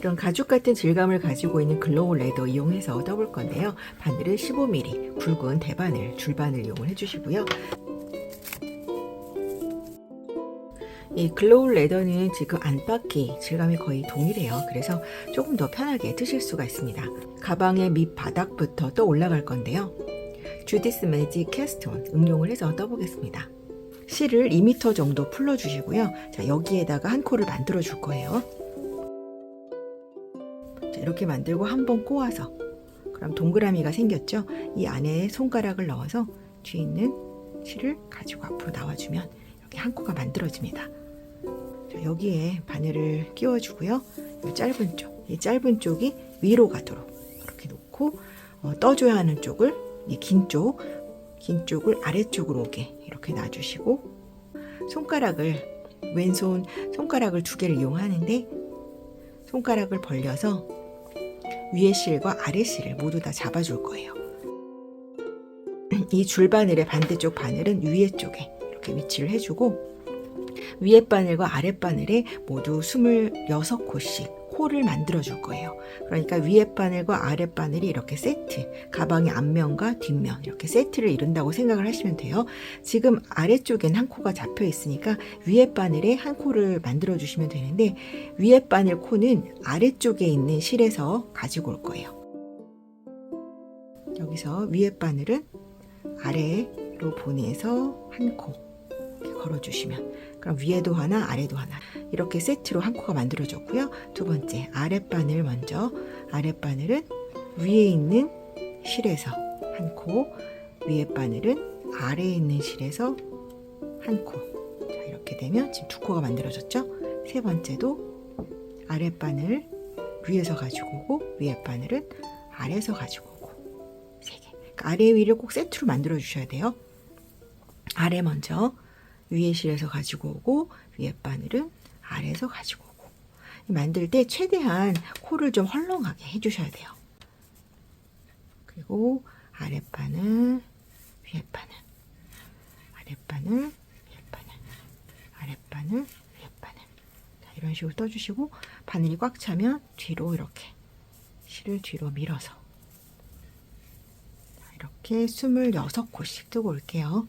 이런 가죽 같은 질감을 가지고 있는 글로우 레더 이용해서 떠볼 건데요. 바늘을 15mm 굵은 대바늘, 줄바늘 이용을 해주시고요. 이 글로우 레더는 지금 안바퀴 질감이 거의 동일해요. 그래서 조금 더 편하게 뜨실 수가 있습니다. 가방의 밑바닥부터 떠 올라갈 건데요. 주디스 매직 캐스트온 응용을 해서 떠보겠습니다. 실을 2m 정도 풀러주시고요. 자, 여기에다가 한 코를 만들어 줄 거예요. 자, 이렇게 만들고 한번 꼬아서, 그럼 동그라미가 생겼죠? 이 안에 손가락을 넣어서 뒤에 있는 실을 가지고 앞으로 나와주면 여기 한 코가 만들어집니다. 자, 여기에 바늘을 끼워주고요. 이 짧은 쪽, 이 짧은 쪽이 위로 가도록 이렇게 놓고 떠줘야 하는 쪽을, 이 긴 쪽을 아래쪽으로 오게 이렇게 놔주시고, 손가락을, 왼손 손가락을 2개를 이용하는데 손가락을 벌려서 위에 실과 아래 실을 모두 다 잡아줄 거예요. 이 줄바늘의 반대쪽 바늘은 위에 쪽에 이렇게 위치를 해주고, 위에 바늘과 아래 바늘에 모두 26코씩 코를 만들어 줄 거예요. 그러니까 위에 바늘과 아래 바늘이 이렇게 세트, 가방의 앞면과 뒷면 이렇게 세트를 이룬다고 생각을 하시면 돼요. 지금 아래쪽엔 한 코가 잡혀 있으니까 위에 바늘에 한 코를 만들어 주시면 되는데, 위에 바늘 코는 아래쪽에 있는 실에서 가지고 올 거예요. 여기서 위에 바늘은 아래로 보내서 한 코 걸어주시면, 그럼 위에도 하나 아래도 하나 이렇게 세트로 한 코가 만들어졌고요. 두 번째 아랫바늘, 먼저 아랫바늘은 위에 있는 실에서 한 코, 위에 바늘은 아래에 있는 실에서 한 코. 자, 이렇게 되면 지금 2코가 만들어졌죠. 세 번째도 아랫바늘 위에서 가지고 오고, 위에 바늘은 아래에서 가지고 오고, 3개. 그러니까 아래 위를 꼭 세트로 만들어 주셔야 돼요. 아래 먼저 위에 실에서 가지고 오고, 위에 바늘은 아래에서 가지고 오고. 만들 때 최대한 코를 좀 헐렁하게 해주셔야 돼요. 그리고 아래 바늘, 위에 바늘, 아래 바늘, 위에 바늘, 아래 바늘, 위에 바늘. 자, 이런 식으로 떠주시고, 바늘이 꽉 차면 뒤로 이렇게 실을 뒤로 밀어서 이렇게 26코씩 뜨고 올게요.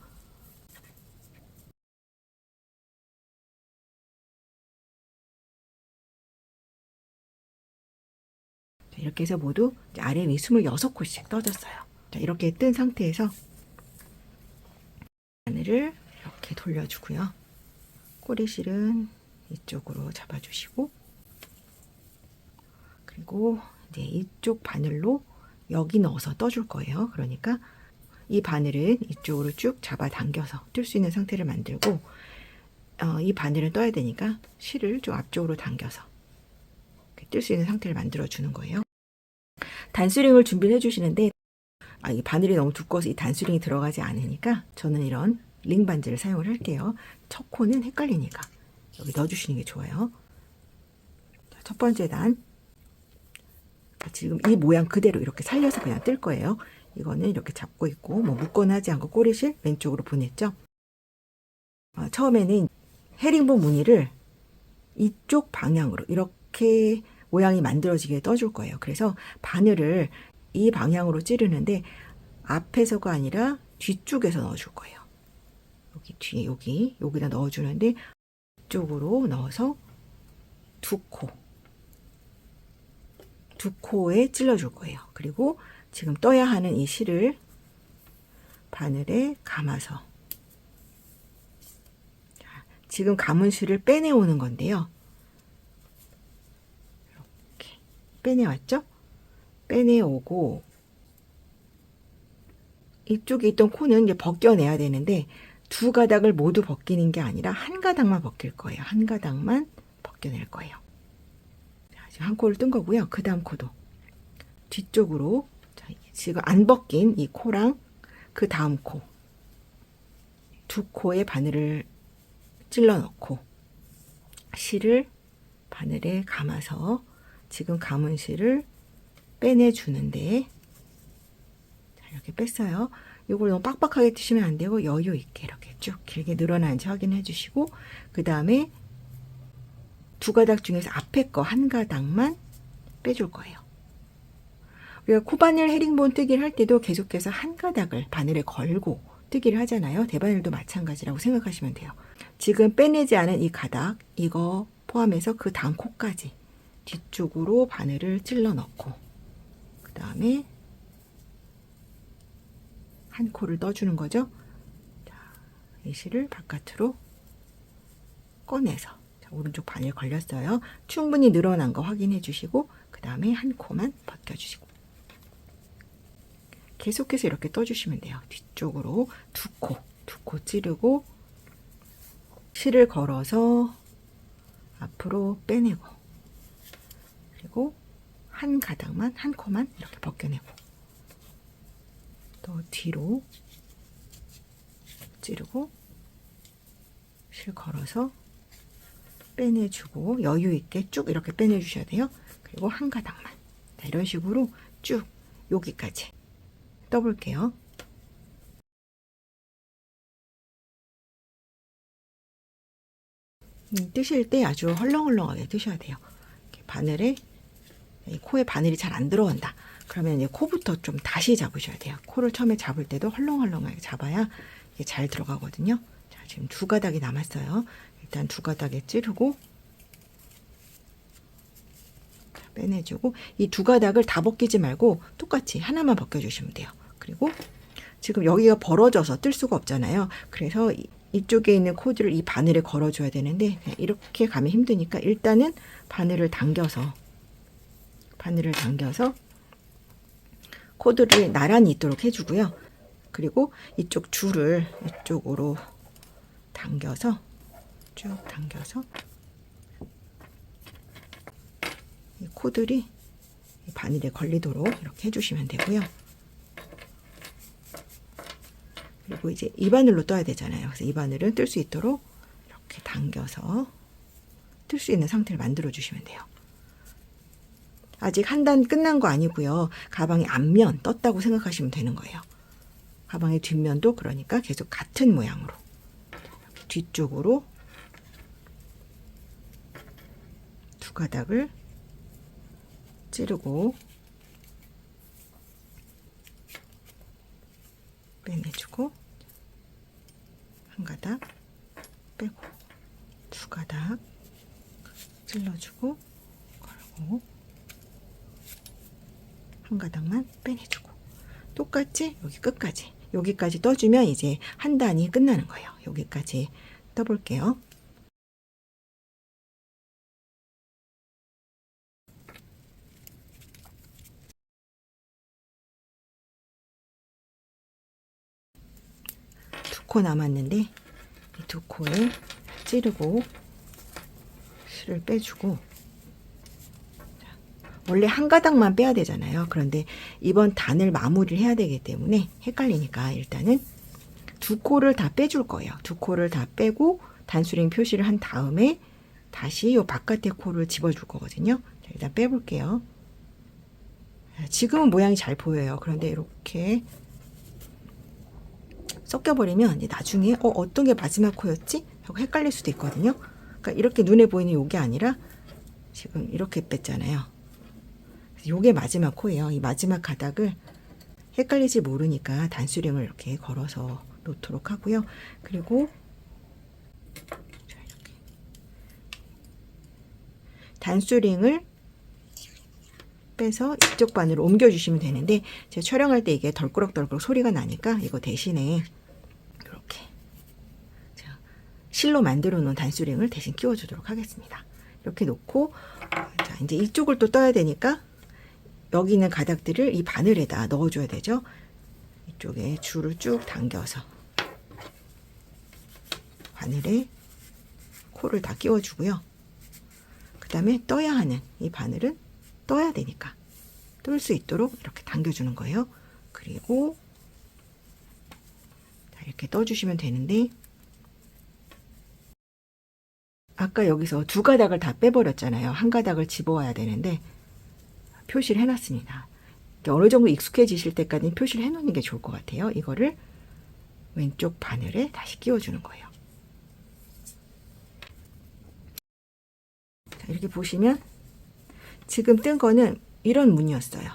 이렇게 해서 모두 아래 위 26코씩 떠졌어요. 자, 이렇게 뜬 상태에서 바늘을 이렇게 돌려주고요. 꼬리실은 이쪽으로 잡아주시고, 그리고 이제 이쪽 바늘로 여기 넣어서 떠줄 거예요. 그러니까 이 바늘은 이쪽으로 쭉 잡아당겨서 뜰 수 있는 상태를 만들고, 이 바늘은 떠야 되니까 실을 좀 앞쪽으로 당겨서 뜰 수 있는 상태를 만들어 주는 거예요. 단수링을 준비를 해주시는데, 이 바늘이 너무 두꺼워서 이 단수링이 들어가지 않으니까 저는 이런 링 반지를 사용을 할게요. 첫 코는 헷갈리니까 여기 넣어주시는 게 좋아요. 자, 첫 번째 단, 지금 이 모양 그대로 이렇게 살려서 그냥 뜰 거예요. 이거는 이렇게 잡고 있고, 뭐 묶거나 하지 않고 꼬리실 왼쪽으로 보냈죠. 처음에는 헤링본 무늬를 이쪽 방향으로 이렇게 모양이 만들어지게 떠줄 거예요. 그래서 바늘을 이 방향으로 찌르는데 앞에서가 아니라 뒤쪽에서 넣어줄 거예요. 여기 뒤에, 여기다 넣어주는데 이쪽으로 넣어서 2코, 2코에 찔러줄 거예요. 그리고 지금 떠야 하는 이 실을 바늘에 감아서, 지금 감은 실을 빼내오는 건데요. 빼내왔죠? 빼내오고, 이쪽에 있던 코는 이제 벗겨내야 되는데 2가닥을 모두 벗기는 게 아니라 한 가닥만 벗길 거예요. 한 가닥만 벗겨낼 거예요. 자, 지금 한 코를 뜬 거고요. 그 다음 코도 뒤쪽으로, 자, 지금 안 벗긴 이 코랑 그 다음 코, 2코에 바늘을 찔러 넣고 실을 바늘에 감아서 지금 감은 실을 빼내주는데, 자, 이렇게 뺐어요. 이걸 너무 빡빡하게 뜨시면 안 되고 여유 있게 이렇게 쭉 길게 늘어나는지 확인해 주시고, 그 다음에 2가닥 중에서 앞에 거 한 가닥만 빼줄 거예요. 우리가 코바늘 헤링본 뜨기를 할 때도 계속해서 한 가닥을 바늘에 걸고 뜨기를 하잖아요. 대바늘도 마찬가지라고 생각하시면 돼요. 지금 빼내지 않은 이 가닥, 이거 포함해서 그 다음 코까지 뒤쪽으로 바늘을 찔러 넣고 그 다음에 한 코를 떠주는 거죠. 자, 이 실을 바깥으로 꺼내서 자, 오른쪽 바늘 걸렸어요. 충분히 늘어난 거 확인해 주시고 그 다음에 한 코만 벗겨주시고 계속해서 이렇게 떠주시면 돼요. 뒤쪽으로 두 코 찌르고 실을 걸어서 앞으로 빼내고 그리고 한 가닥만 한 코만 이렇게 벗겨내고 또 뒤로 찌르고 실 걸어서 빼내주고 여유 있게 쭉 이렇게 빼내주셔야 돼요. 그리고 한 가닥만 자, 이런 식으로 쭉 여기까지 떠볼게요. 뜨실 때 아주 헐렁헐렁하게 뜨셔야 돼요. 이렇게 바늘에 코에 바늘이 잘 안 들어간다. 그러면 이제 코부터 좀 다시 잡으셔야 돼요. 코를 처음에 잡을 때도 헐렁헐렁하게 잡아야 이게 잘 들어가거든요. 자, 지금 두 가닥이 남았어요. 일단 두 가닥에 찌르고 빼내주고 이 두 가닥을 다 벗기지 말고 똑같이 하나만 벗겨주시면 돼요. 그리고 지금 여기가 벌어져서 뜰 수가 없잖아요. 그래서 이쪽에 있는 코드를 이 바늘에 걸어줘야 되는데 이렇게 가면 힘드니까 일단은 바늘을 당겨서 코드를 나란히 있도록 해주고요. 그리고 이쪽 줄을 이쪽으로 당겨서 쭉 당겨서 이 코들이 이 바늘에 걸리도록 이렇게 해주시면 되고요. 그리고 이제 이 바늘로 떠야 되잖아요. 그래서 이 바늘은 뜰 수 있도록 이렇게 당겨서 뜰 수 있는 상태를 만들어 주시면 돼요. 아직 한 단 끝난 거 아니고요. 가방의 앞면 떴다고 생각하시면 되는 거예요. 가방의 뒷면도 그러니까 계속 같은 모양으로 뒤쪽으로 두 가닥을 찌르고 빼내주고 한 가닥 빼고 두 가닥 찔러주고 걸고 한 가닥만 빼내주고 똑같이 여기 끝까지 여기까지 떠주면 이제 한 단이 끝나는 거예요. 여기까지 떠볼게요. 두 코 남았는데 이 두 코에 찌르고 실을 빼주고 원래 한 가닥만 빼야 되잖아요. 그런데 이번 단을 마무리를 해야 되기 때문에 헷갈리니까 일단은 두 코를 다 빼줄 거예요. 두 코를 다 빼고 단수링 표시를 한 다음에 다시 이 바깥에 코를 집어줄 거거든요. 자, 일단 빼볼게요. 지금은 모양이 잘 보여요. 그런데 이렇게 섞여버리면 이제 나중에 어떤 게 마지막 코였지? 하고 헷갈릴 수도 있거든요. 그러니까 이렇게 눈에 보이는 요게 아니라 지금 이렇게 뺐잖아요. 요게 마지막 코예요. 이 마지막 가닥을 헷갈리지 모르니까 단수링을 이렇게 걸어서 놓도록 하고요. 그리고 자, 이렇게 단수링을 빼서 이쪽 바늘로 옮겨주시면 되는데 제가 촬영할 때 이게 덜꾸럭덜꾸럭 소리가 나니까 이거 대신에 이렇게 실로 만들어 놓은 단수링을 대신 끼워주도록 하겠습니다. 이렇게 놓고 자, 이제 이쪽을 또 떠야 되니까 여기 있는 가닥들을 이 바늘에다 넣어줘야 되죠. 이쪽에 줄을 쭉 당겨서 바늘에 코를 다 끼워주고요. 그 다음에 떠야 하는 이 바늘은 떠야 되니까 뜰 수 있도록 이렇게 당겨주는 거예요. 그리고 이렇게 떠주시면 되는데 아까 여기서 두 가닥을 다 빼버렸잖아요. 한 가닥을 집어와야 되는데 표시를 해놨습니다. 어느 정도 익숙해지실 때까지 표시를 해놓는 게 좋을 것 같아요. 이거를 왼쪽 바늘에 다시 끼워주는 거예요. 자, 이렇게 보시면 지금 뜬 거는 이런 무늬였어요.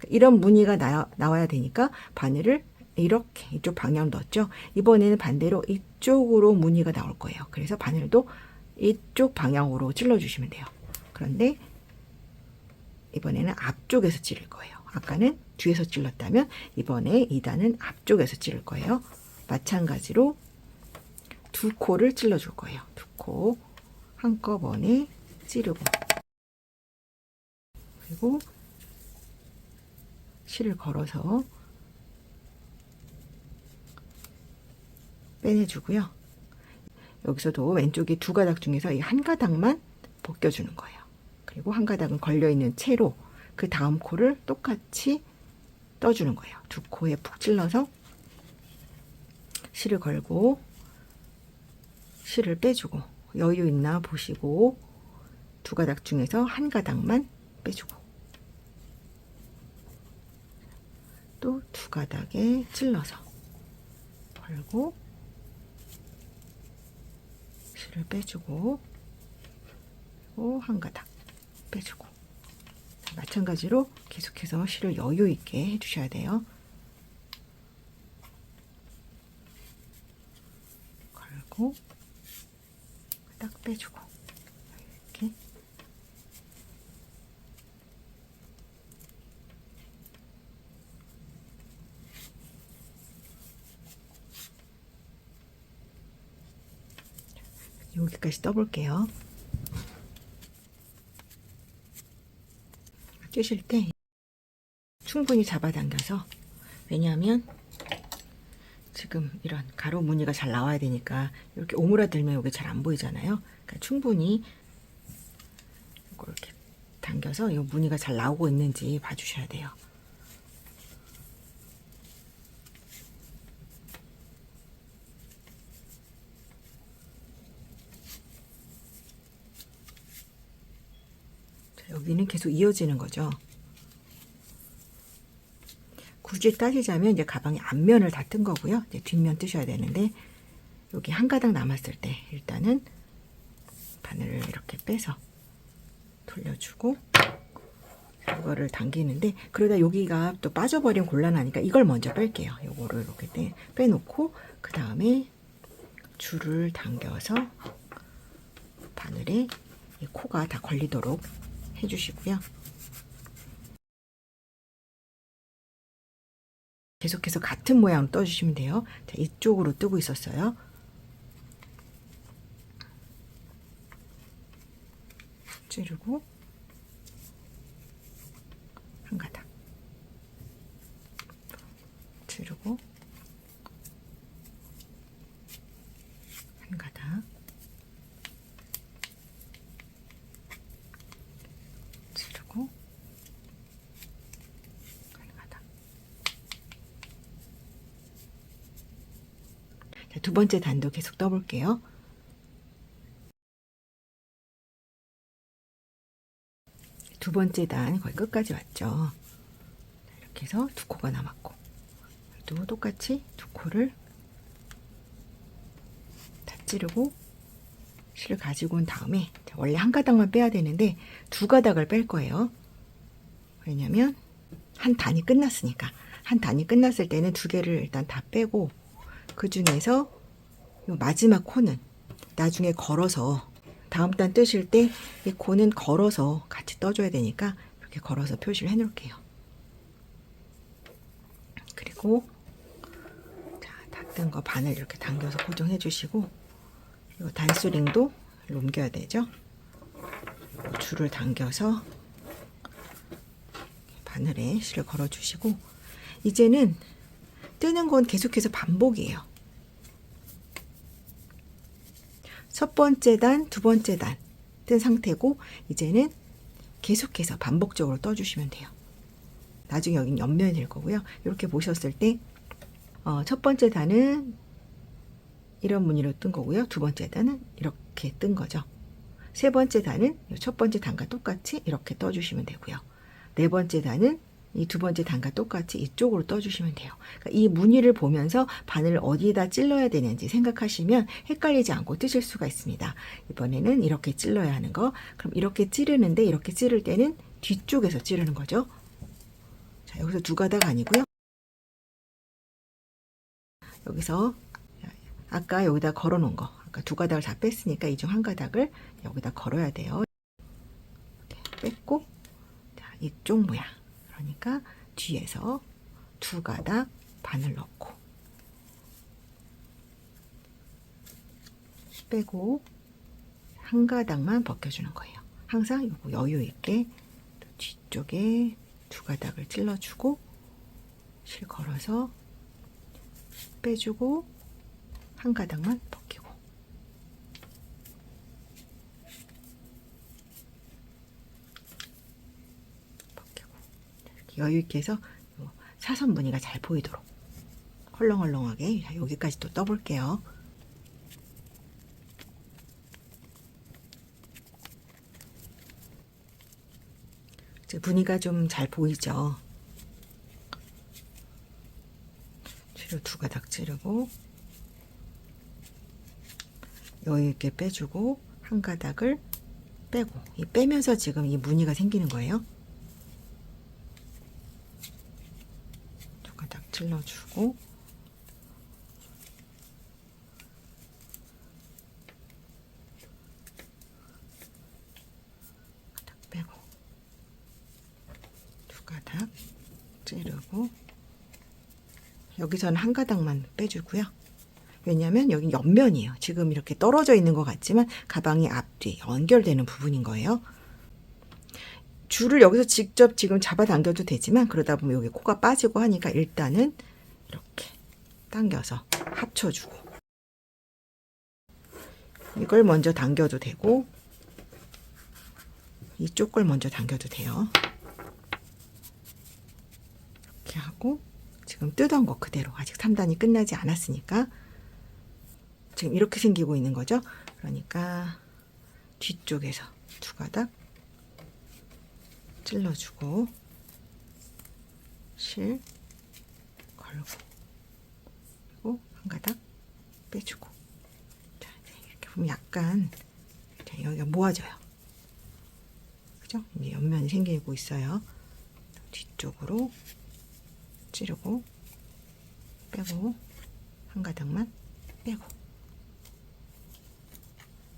이런 무늬가 나와야 되니까 바늘을 이렇게 이쪽 방향 넣었죠. 이번에는 반대로 이쪽으로 무늬가 나올 거예요. 그래서 바늘도 이쪽 방향으로 찔러주시면 돼요. 그런데 이번에는 앞쪽에서 찌를 거예요. 아까는 뒤에서 찔렀다면 이번에 2단은 앞쪽에서 찌를 거예요. 마찬가지로 두 코를 찔러줄 거예요. 두 코 한꺼번에 찌르고, 그리고 실을 걸어서 빼내주고요. 여기서도 왼쪽에 두 가닥 중에서 이 한 가닥만 벗겨주는 거예요. 그리고 한 가닥은 걸려있는 채로 그 다음 코를 똑같이 떠주는 거예요. 두 코에 푹 찔러서 실을 걸고 실을 빼주고, 여유 있나 보시고 두 가닥 중에서 한 가닥만 빼주고, 또 두 가닥에 찔러서 걸고 실을 빼주고, 그리고 한 가닥 빼주고. 마찬가지로 계속해서 실을 여유 있게 해주셔야 돼요. 걸고 딱 빼주고, 이렇게. 여기까지 떠볼게요. 뜨실 때 충분히 잡아당겨서, 왜냐하면 지금 이런 가로 무늬가 잘 나와야 되니까 이렇게 오므라들면 여기 잘 안 보이잖아요. 그러니까 충분히 이렇게 당겨서 이 무늬가 잘 나오고 있는지 봐주셔야 돼요. 여기는 계속 이어지는 거죠. 굳이 따지자면 이제 가방의 앞면을 다 뜬 거고요. 이제 뒷면 뜨셔야 되는데, 여기 한 가닥 남았을 때 일단은 바늘을 이렇게 빼서 돌려주고 이거를 당기는데, 그러다 여기가 또 빠져버리면 곤란하니까 이걸 먼저 뺄게요. 요거를 이렇게 빼놓고 그 다음에 줄을 당겨서 바늘에 이 코가 다 걸리도록 해주시고요. 계속해서 같은 모양으로 떠주시면 돼요. 자, 이쪽으로 뜨고 있었어요. 찌르고 한 가닥 찌르고 한 가닥 찌르고 한 가닥. 자, 두 번째 단도 계속 떠볼게요. 두 번째 단 거의 끝까지 왔죠. 이렇게 해서 두 코가 남았고, 또 똑같이 두 코를 다 찌르고 실을 가지고 온 다음에, 원래 한 가닥만 빼야 되는데 두 가닥을 뺄 거예요. 왜냐면 한 단이 끝났으니까. 한 단이 끝났을 때는 두 개를 일단 다 빼고, 그 중에서 마지막 코는 나중에 걸어서, 다음 단 뜨실 때 이 코는 걸어서 같이 떠줘야 되니까 이렇게 걸어서 표시를 해 놓을게요. 그리고 다 뜬 거 바늘 이렇게 당겨서 고정해 주시고, 그리고 단수링도 옮겨야 되죠. 줄을 당겨서 바늘에 실을 걸어 주시고, 이제는 뜨는 건 계속해서 반복이에요. 첫 번째 단, 두 번째 단 뜬 상태고, 이제는 계속해서 반복적으로 떠주시면 돼요. 나중에 여긴 옆면이 될 거고요. 이렇게 보셨을 때 첫 번째 단은 이런 무늬로 뜬 거고요. 두 번째 단은 이렇게 뜬 거죠. 세 번째 단은 첫 번째 단과 똑같이 이렇게 떠주시면 되고요. 네 번째 단은 이 두 번째 단과 똑같이 이쪽으로 떠주시면 돼요. 그러니까 이 무늬를 보면서 바늘을 어디에다 찔러야 되는지 생각하시면 헷갈리지 않고 뜨실 수가 있습니다. 이번에는 이렇게 찔러야 하는 거. 그럼 이렇게 찌르는데 이렇게 찌를 때는 뒤쪽에서 찌르는 거죠. 자, 여기서 두 가닥 아니고요. 여기서 아까 여기다 걸어 놓은 거, 아까 두 가닥을 다 뺐으니까 이 중 한 가닥을 여기다 걸어야 돼요. 이렇게 뺐고, 자, 이쪽 모양. 그러니까 뒤에서 두 가닥 바늘 넣고 빼고 한 가닥만 벗겨주는 거예요. 항상 요거 여유 있게 뒤쪽에 두 가닥을 찔러주고 실 걸어서 빼주고 한 가닥만 벗기고 이렇게 여유 있게 해서 사선 무늬가 잘 보이도록 헐렁헐렁하게 여기까지 또 떠볼게요. 무늬가 좀 잘 보이죠? 뒤로 두 가닥 찌르고 여유 있게 빼주고 한 가닥을 빼고 이 빼면서 지금 이 무늬가 생기는 거예요. 두 가닥 찔러주고 가닥 빼고 두 가닥 찌르고 여기서는 한 가닥만 빼주고요. 왜냐하면 여기 옆면이에요. 지금 이렇게 떨어져 있는 것 같지만 가방이 앞뒤 연결되는 부분인 거예요. 줄을 여기서 직접 지금 잡아당겨도 되지만 그러다 보면 여기 코가 빠지고 하니까 일단은 이렇게 당겨서 합쳐주고 이걸 먼저 당겨도 되고 이쪽 걸 먼저 당겨도 돼요. 이렇게 하고 지금 뜨던 거 그대로 아직 3단이 끝나지 않았으니까 지금 이렇게 생기고 있는 거죠. 그러니까 뒤쪽에서 두 가닥 찔러주고 실 걸고 그리고 한 가닥 빼주고 자, 이렇게 보면 약간 여기가 모아져요. 그죠? 이제 옆면이 생기고 있어요. 뒤쪽으로 찌르고 빼고 한 가닥만 빼고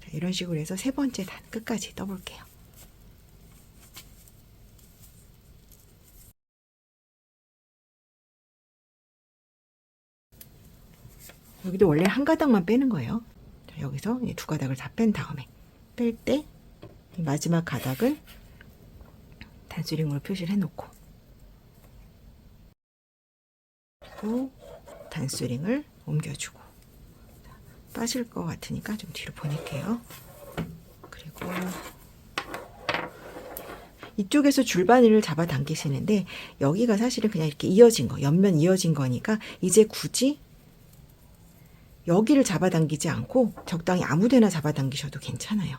자, 이런 식으로 해서 세 번째 단 끝까지 떠볼게요. 여기도 원래 한 가닥만 빼는 거예요. 자, 여기서 두 가닥을 다 뺀 다음에 뺄 때 마지막 가닥은 단수링으로 표시를 해놓고 그리고 단수링을 옮겨주고 자, 빠질 것 같으니까 좀 뒤로 보낼게요. 그리고 이쪽에서 줄바늘을 잡아 당기시는데 여기가 사실은 그냥 이렇게 이어진 거, 옆면 이어진 거니까 이제 굳이 여기를 잡아당기지 않고 적당히 아무데나 잡아당기셔도 괜찮아요.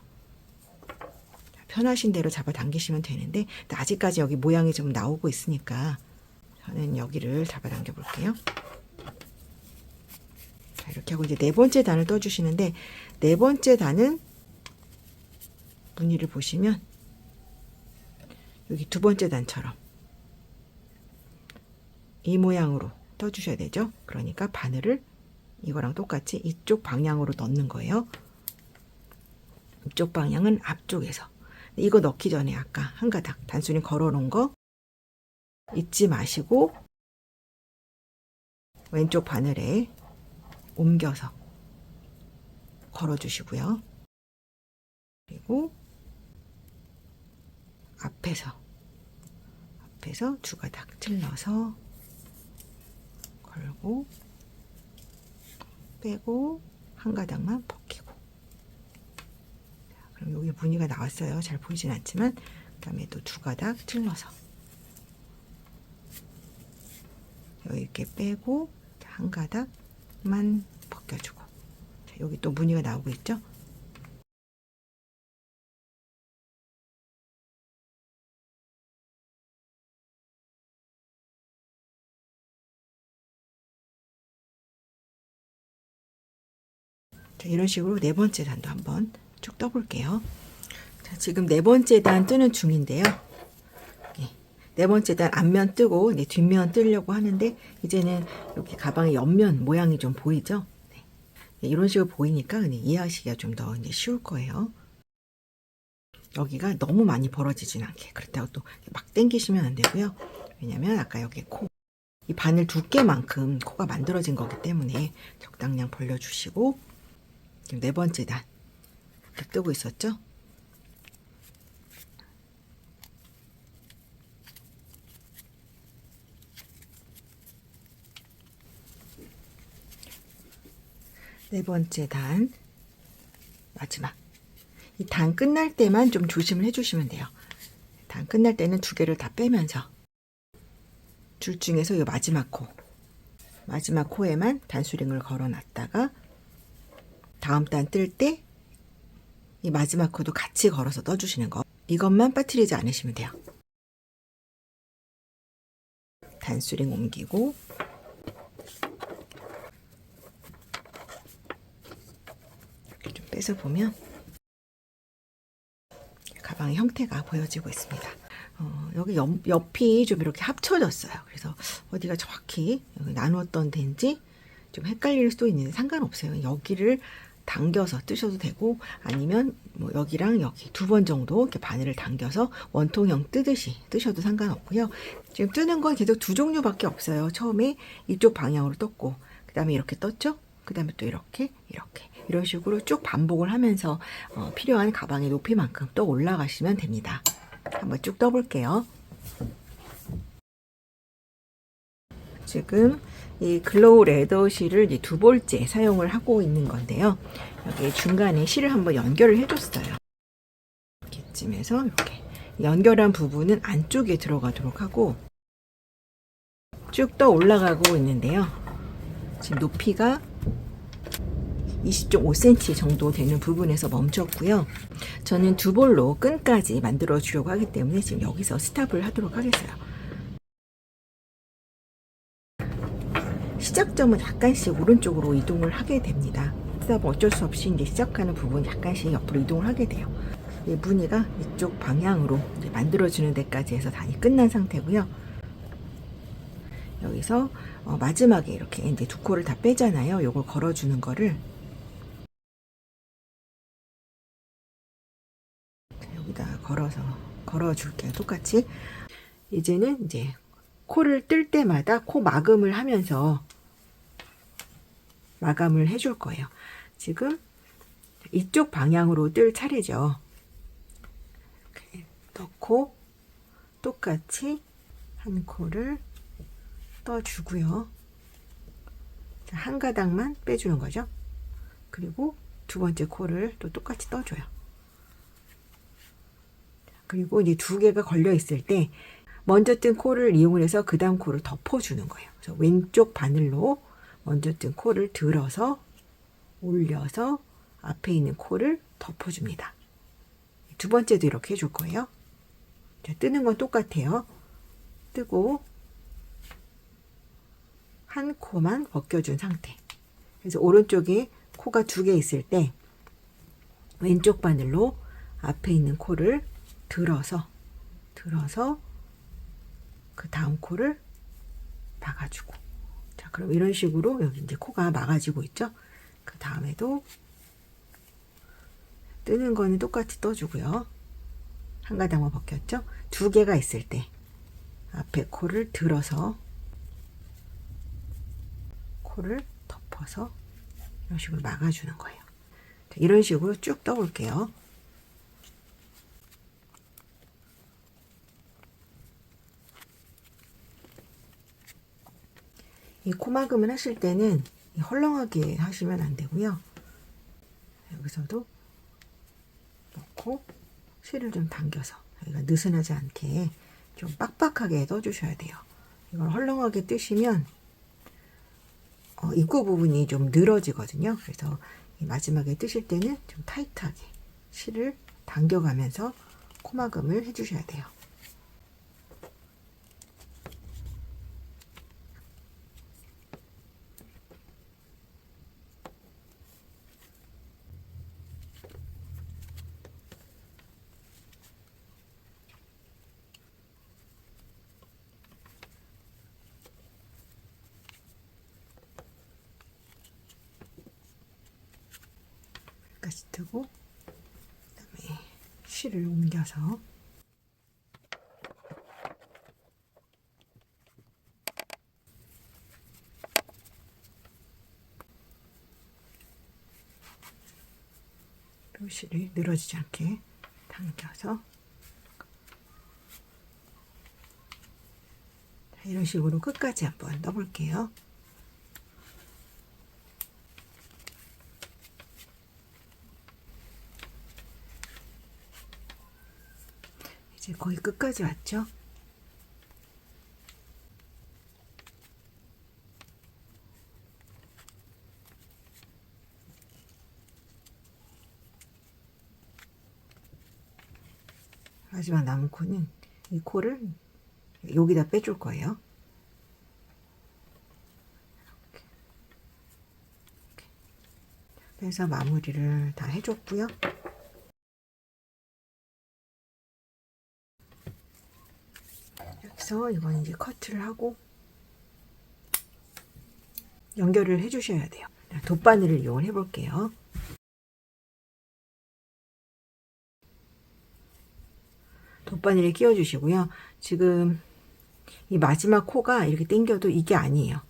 편하신 대로 잡아당기시면 되는데 아직까지 여기 모양이 좀 나오고 있으니까 저는 여기를 잡아당겨 볼게요. 자, 이렇게 하고 이제 네 번째 단을 떠주시는데 네 번째 단은 무늬를 보시면 여기 두 번째 단처럼 이 모양으로 떠주셔야 되죠. 그러니까 바늘을 이거랑 똑같이 이쪽 방향으로 넣는 거예요. 이쪽 방향은 앞쪽에서. 이거 넣기 전에 아까 한 가닥 단순히 걸어 놓은 거 잊지 마시고 왼쪽 바늘에 옮겨서 걸어 주시고요. 그리고 앞에서 두 가닥 찔러서 걸고 빼고 한 가닥만 벗기고 자, 그럼 여기 무늬가 나왔어요. 잘 보이진 않지만 그 다음에 또 두 가닥 찔러서 여기 이렇게 빼고 한 가닥만 벗겨주고 자, 여기 또 무늬가 나오고 있죠. 자, 이런 식으로 네 번째 단도 한번 쭉 떠볼게요. 자, 지금 네 번째 단 뜨는 중인데요. 네 번째 단 앞면 뜨고 이제 뒷면 뜨려고 하는데 이제는 이렇게 가방의 옆면 모양이 좀 보이죠? 네. 이런 식으로 보이니까 이해하시기가 좀 더 쉬울 거예요. 여기가 너무 많이 벌어지진 않게, 그렇다고 또 막 당기시면 안 되고요. 왜냐면 아까 여기 이 바늘 두께만큼 코가 만들어진 거기 때문에 적당량 벌려주시고, 지금 네 번째 단 이렇게 뜨고 있었죠? 네 번째 단 마지막, 이 단 끝날 때만 좀 조심을 해주시면 돼요. 단 끝날 때는 두 개를 다 빼면서 줄 중에서 이 마지막 코에만 단수링을 걸어 놨다가 다음 단 뜰 때 이 마지막 코도 같이 걸어서 떠주시는 거, 이것만 빠뜨리지 않으시면 돼요. 단수링 옮기고 이렇게 좀 빼서 보면 가방의 형태가 보여지고 있습니다. 여기 옆이 좀 이렇게 합쳐졌어요. 그래서 어디가 정확히 여기 나누었던 데인지 좀 헷갈릴 수도 있는데 상관없어요. 여기를 당겨서 뜨셔도 되고, 아니면 뭐 여기랑 여기 두 번 정도 이렇게 바늘을 당겨서 원통형 뜨듯이 뜨셔도 상관없고요. 지금 뜨는 건 계속 두 종류밖에 없어요. 처음에 이쪽 방향으로 떴고, 그 다음에 이렇게 떴죠. 그 다음에 또 이렇게 이런 식으로 쭉 반복을 하면서 필요한 가방의 높이만큼 또 올라가시면 됩니다. 한번 쭉 떠볼게요. 지금 이 글로우 레더 실을 이제 두 볼째 사용을 하고 있는 건데요. 여기 중간에 실을 한번 연결을 해줬어요. 이렇게쯤에서 이렇게 연결한 부분은 안쪽에 들어가도록 하고 쭉 떠 올라가고 있는데요. 지금 높이가 20.5cm 정도 되는 부분에서 멈췄고요. 저는 두 볼로 끈까지 만들어 주려고 하기 때문에 지금 여기서 스탑을 하도록 하겠어요. 시작점은 약간씩 오른쪽으로 이동을 하게 됩니다. 그러다 보면 어쩔 수 없이 이제 시작하는 부분 약간씩 옆으로 이동을 하게 돼요. 이 무늬가 이쪽 방향으로 이제 만들어주는 데까지 해서 단이 끝난 상태고요. 여기서 마지막에 이렇게 이제 두 코를 다 빼잖아요. 요걸 걸어주는 거를 여기다 걸어줄게요. 똑같이. 이제는 이제 코를 뜰 때마다 코 마감을 하면서 마감을 해줄 거예요. 지금 이쪽 방향으로 뜰 차례죠. 넣고 똑같이 한 코를 떠주고요. 한 가닥만 빼주는 거죠. 그리고 두 번째 코를 또 똑같이 떠줘요. 그리고 이제 두 개가 걸려 있을 때 먼저 뜬 코를 이용해서 그 다음 코를 덮어주는 거예요. 그래서 왼쪽 바늘로 먼저 뜬 코를 들어서 올려서 앞에 있는 코를 덮어줍니다. 두 번째도 이렇게 해줄 거예요. 자, 뜨는 건 똑같아요. 뜨고 한 코만 벗겨준 상태. 그래서 오른쪽에 코가 두 개 있을 때 왼쪽 바늘로 앞에 있는 코를 들어서 그 다음 코를 막아주고, 자, 그럼 이런 식으로 여기 이제 코가 막아지고 있죠. 그 다음에도 뜨는 거는 똑같이 떠주고요. 한 가닥만 벗겼죠. 두 개가 있을 때 앞에 코를 들어서 코를 덮어서 이런 식으로 막아주는 거예요. 자, 이런 식으로 쭉 떠볼게요. 이 코막음을 하실 때는 헐렁하게 하시면 안 되고요. 여기서도 넣고 실을 좀 당겨서 여기가 느슨하지 않게 좀 빡빡하게 떠주셔야 돼요. 이걸 헐렁하게 뜨시면 입구 부분이 좀 늘어지거든요. 그래서 마지막에 뜨실 때는 좀 타이트하게 실을 당겨가면서 코막음을 해주셔야 돼요. 여기까지 뜨고, 그다음에 실을 옮겨서 실을 늘어지지 않게 당겨서 이런 식으로 끝까지 한번 넣어볼게요. 이제 거의 끝까지 왔죠? 마지막 남은 코는 이 코를 여기다 빼줄 거예요. 이렇게. 그래서 마무리를 다 해줬고요. 여기서 이건 이제 커트를 하고 연결을 해주셔야 돼요. 돗바늘을 이용을 해볼게요. 돗바늘에 끼워주시고요. 지금 이 마지막 코가 이렇게 당겨도 이게 아니에요.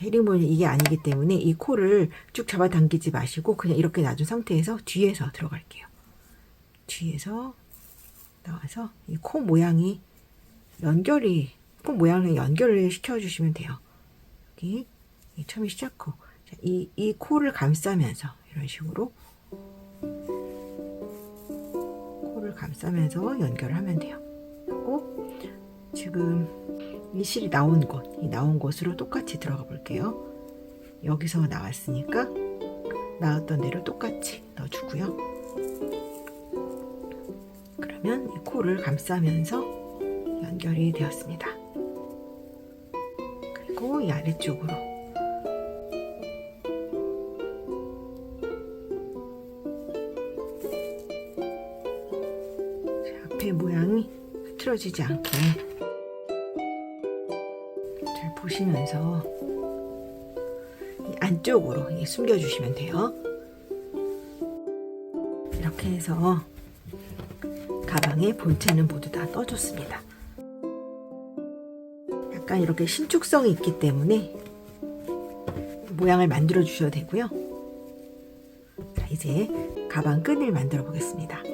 헤링본이 이게 아니기 때문에 이 코를 쭉 잡아당기지 마시고 그냥 이렇게 놔둔 상태에서 뒤에서 들어갈게요. 뒤에서 나와서 이 코 모양이 코 모양을 연결을 시켜주시면 돼요. 여기 처음에 시작코, 이 코를 감싸면서 이런 식으로 코를 감싸면서 연결을 하면 돼요. 그리고 지금 이 실이 나온 곳으로 똑같이 들어가 볼게요. 여기서 나왔으니까 나왔던 대로 똑같이 넣어주고요. 그러면 이 코를 감싸면서 연결이 되었습니다. 그리고 이 아래쪽으로 앞에 모양이 흐트러지지 않게 잘 보시면서 이 안쪽으로 숨겨주시면 돼요. 이렇게 해서 가방의 본체는 모두 다 떠줬습니다. 약간 이렇게 신축성이 있기 때문에 모양을 만들어 주셔도 되고요. 자, 이제 가방 끈을 만들어 보겠습니다.